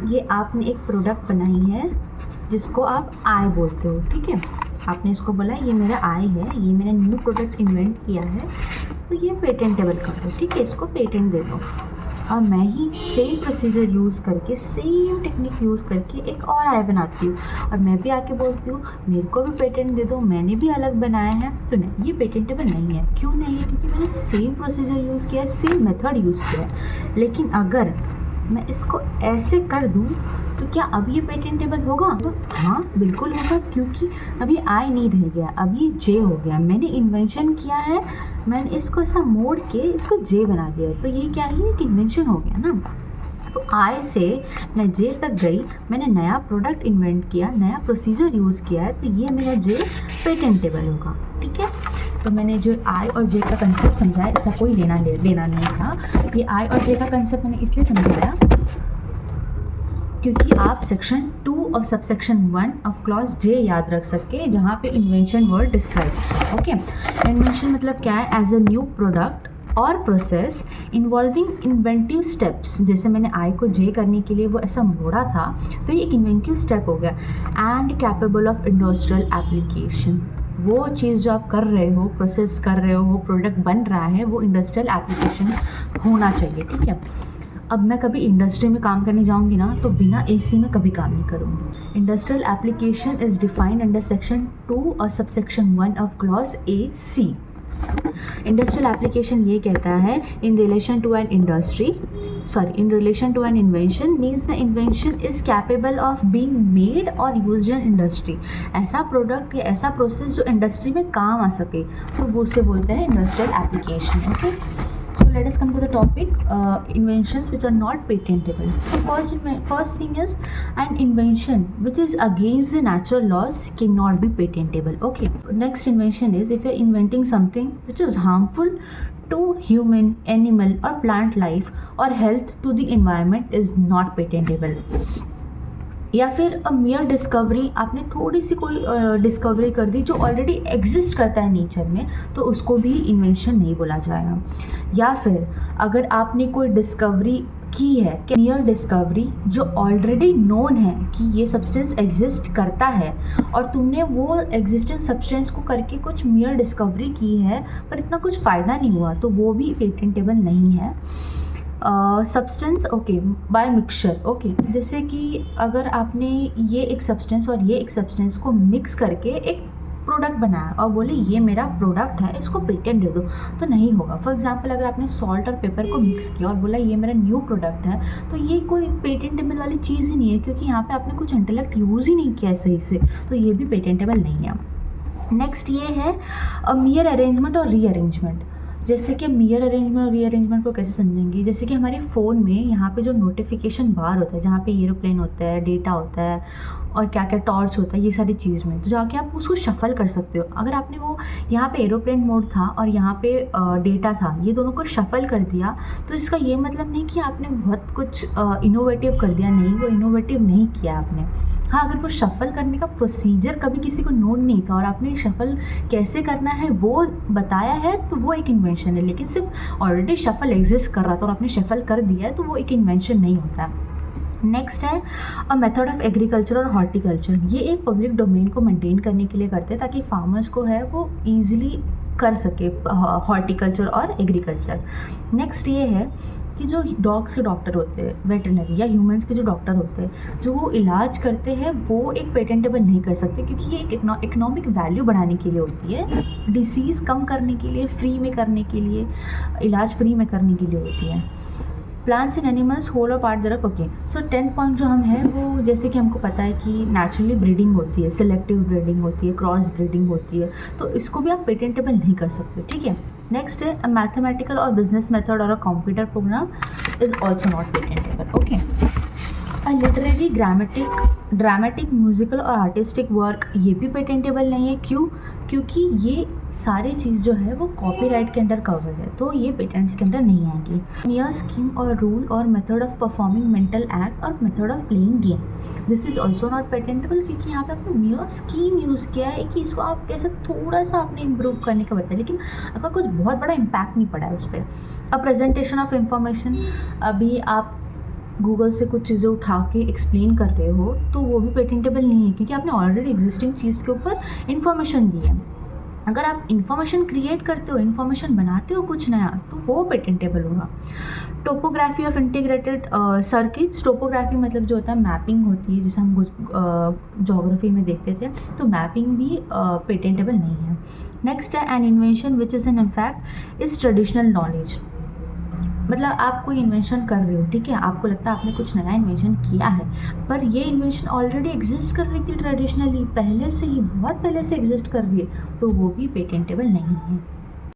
ये आपने एक प्रोडक्ट बनाई है जिसको आप आई बोलते हो, ठीक है। आपने इसको बोला ये मेरा आई है, ये मैंने न्यू प्रोडक्ट इन्वेंट किया है, तो ये पेटेंटेबल कर दो, ठीक है, इसको पेटेंट दे दो। और मैं ही सेम प्रोसीजर यूज़ करके, सेम टेक्निक यूज़ करके एक और आई बनाती हूँ, और मैं भी आके बोलती हूँ मेरे को भी पेटेंट दे दो, मैंने भी अलग बनाया है। तो नहीं, ये पेटेंटेबल नहीं है। क्यों नहीं है? क्योंकि मैंने सेम प्रोसीजर यूज़ किया है, सेम मेथड यूज़ किया है। लेकिन अगर मैं इसको ऐसे कर दूँ तो क्या अब ये पेटेंटेबल होगा? तो हाँ, बिल्कुल होगा, क्योंकि अभी आई नहीं रह गया, अब ये जे हो गया। मैंने इन्वेंशन किया है, मैंने इसको ऐसा मोड़ के इसको जे बना दिया, तो ये क्या है? एक इन्वेंशन हो गया ना। तो आई से मैं जे तक गई, मैंने नया प्रोडक्ट इन्वेंट किया, नया प्रोसीजर यूज़ किया है, तो ये मेरा जे पेटेंटेबल होगा, ठीक है। तो मैंने जो आई और जे का कंसेप्ट समझाया, इसका कोई लेना नहीं था। ये आई और जे का कंसेप्ट मैंने इसलिए समझाया क्योंकि आप सेक्शन 2 और सबसेक्शन 1 ऑफ क्लॉज जे याद रख सके, जहाँ पे invention word describe. Okay, invention मतलब क्या है? एज अ न्यू प्रोडक्ट और प्रोसेस इन्वॉल्विंग इन्वेंटिव स्टेप्स। जैसे मैंने आई को जे करने के लिए वो ऐसा मोड़ा था, तो ये एक इन्वेंटिव स्टेप हो गया। And capable of industrial application, वो चीज़ जो आप कर रहे हो, प्रोसेस कर रहे हो, वो प्रोडक्ट बन रहा है, वो इंडस्ट्रियल एप्लीकेशन होना चाहिए, ठीक है। अब मैं कभी इंडस्ट्री में काम करने जाऊंगी ना, तो बिना एसी में कभी काम नहीं करूंगी। Industrial application is defined under section 2 और subsection 1 of clause A C. Industrial application ये कहता है in relation to an invention means the invention is capable of being made और यूज्ड इन इंडस्ट्री। ऐसा प्रोडक्ट या ऐसा प्रोसेस जो industry में काम आ सके, तो वो उसे बोलते हैं industrial application. Okay, so let us come to the topic, inventions which are not patentable. So first thing is, an invention which is against the natural laws cannot be patentable. Okay, next invention is if you're inventing something which is harmful to human, animal or plant life or health to the environment is not patentable. या फिर अ मियर discovery, आपने थोड़ी सी कोई discovery कर दी जो already exist करता है nature में, तो उसको भी इन्वेंशन नहीं बोला जाएगा। या फिर अगर आपने कोई डिस्कवरी की है, मियर डिस्कवरी जो ऑलरेडी नोन है कि ये सब्सटेंस एग्जिस्ट करता है, और तुमने वो एग्जिस्टेंट सब्सटेंस को करके कुछ मियर डिस्कवरी की है पर इतना कुछ फ़ायदा नहीं हुआ, तो वो भी पेटेंटेबल नहीं है। Substance okay by mixture, okay, जैसे कि अगर आपने ये एक सब्सटेंस और ये एक सब्सटेंस को मिक्स करके एक प्रोडक्ट बनाया और बोले ये मेरा प्रोडक्ट है, इसको पेटेंट दे दो, तो नहीं होगा। फॉर एग्जांपल अगर आपने सॉल्ट और पेपर को मिक्स किया और बोला ये मेरा न्यू प्रोडक्ट है, तो ये कोई पेटेंटेबल वाली चीज़ ही नहीं है, क्योंकि यहाँ पे आपने कुछ इंटेलेक्ट यूज़ ही नहीं किया है सही से, तो ये भी पेटेंटेबल नहीं है। नेक्स्ट ये है मियर अरेंजमेंट और रीअरेंजमेंट। जैसे कि मियर अरेंजमेंट और रीअरेंजमेंट को कैसे समझेंगे? जैसे कि हमारे फ़ोन में यहाँ पे जो नोटिफिकेशन बार होता है, जहाँ पे एरोप्लेन होता है, डेटा होता है और क्या क्या टॉर्च होता है, ये सारी चीज़ में, तो जाके आप उसको शफल कर सकते हो। अगर आपने वो यहाँ पे एरोप्लेन मोड था और यहाँ पे डेटा था, ये दोनों को शफल कर दिया, तो इसका ये मतलब नहीं कि आपने बहुत कुछ इनोवेटिव कर दिया, नहीं, वो इनोवेटिव नहीं किया आपने। हाँ, अगर वो शफल करने का प्रोसीजर कभी किसी को नोन नहीं था और आपने शफल कैसे करना है वो बताया है, तो वो एक इन्वेंशन है। लेकिन सिर्फ ऑलरेडी शफल एग्जिस्ट कर रहा था और आपने शफल कर दिया है, तो वो एक इन्वेंशन नहीं होता। नेक्स्ट है अ मेथड ऑफ एग्रीकल्चर और हॉर्टिकल्चर। ये एक पब्लिक डोमेन को मेंटेन करने के लिए करते हैं ताकि फार्मर्स को है वो ईजिली कर सके हॉर्टिकल्चर और एग्रीकल्चर। नेक्स्ट ये है कि जो डॉग्स के डॉक्टर होते हैं, वेटरनरी या ह्यूमंस के जो डॉक्टर होते हैं, जो वो इलाज करते हैं, वो एक पेटेंटेबल नहीं कर सकते, क्योंकि ये एक इकोनॉमिक वैल्यू बढ़ाने के लिए होती है, डिसीज़ कम करने के लिए, फ्री में करने के लिए, इलाज फ्री में करने के लिए होती है। प्लांट्स एंड एनिमल्स होल और पार्ट दरफ। ओके, सो 10th पॉइंट जो हम हैं वो, जैसे कि हमको पता है कि नेचुरली ब्रीडिंग होती है, सिलेक्टिव ब्रीडिंग होती है, क्रॉस ब्रीडिंग होती है, तो इसको भी आप पेटेंटेबल नहीं कर सकते, ठीक है। नेक्स्ट है अ मैथमेटिकल और बिजनेस मेथड और a computer program is also not patentable. Okay, a literary dramatic musical और आर्टिस्टिक वर्क, ये भी पेटेंटेबल नहीं है। क्यों? क्योंकि ये सारी चीज़ जो है वो कॉपीराइट के अंडर कवर्ड है, तो ये पेटेंट्स के अंडर नहीं आएगी। मियर स्कीम और रूल और method of performing mental act और method of playing game, this is also not patentable, क्योंकि यहाँ पे आपने मियर स्कीम यूज़ किया है कि इसको आप कैसे थोड़ा सा आपने इम्प्रूव करने का बताया, लेकिन आपका कुछ बहुत बड़ा इम्पैक्ट नहीं पड़ा है उस पर। अ प्रेजेंटेशन ऑफ इंफॉर्मेशन, अभी आप गूगल से कुछ चीज़ें उठा के एक्सप्लेन कर रहे हो तो वो भी पेटेंटेबल नहीं है, क्योंकि आपने ऑलरेडी एग्जिस्टिंग चीज़ के ऊपर इन्फॉर्मेशन दी है। अगर आप इन्फॉर्मेशन क्रिएट करते हो, इन्फॉर्मेशन बनाते हो कुछ नया, तो वो पेटेंटेबल होगा। Topography of integrated circuits, topography मतलब जो होता है मैपिंग होती है, जिसे हम जोग्राफी में देखते थे, तो मैपिंग भी पेटेंटेबल नहीं है। नेक्स्ट है an invention which is an in fact is traditional knowledge. मतलब आप कोई इन्वेंशन कर रहे हो, ठीक है, आपको लगता है आपने कुछ नया इन्वेंशन किया है, पर ये इन्वेंशन ऑलरेडी एग्जिस्ट कर रही थी ट्रेडिशनली, पहले से ही, बहुत पहले से एग्जिस्ट कर रही है, तो वो भी पेटेंटेबल नहीं है।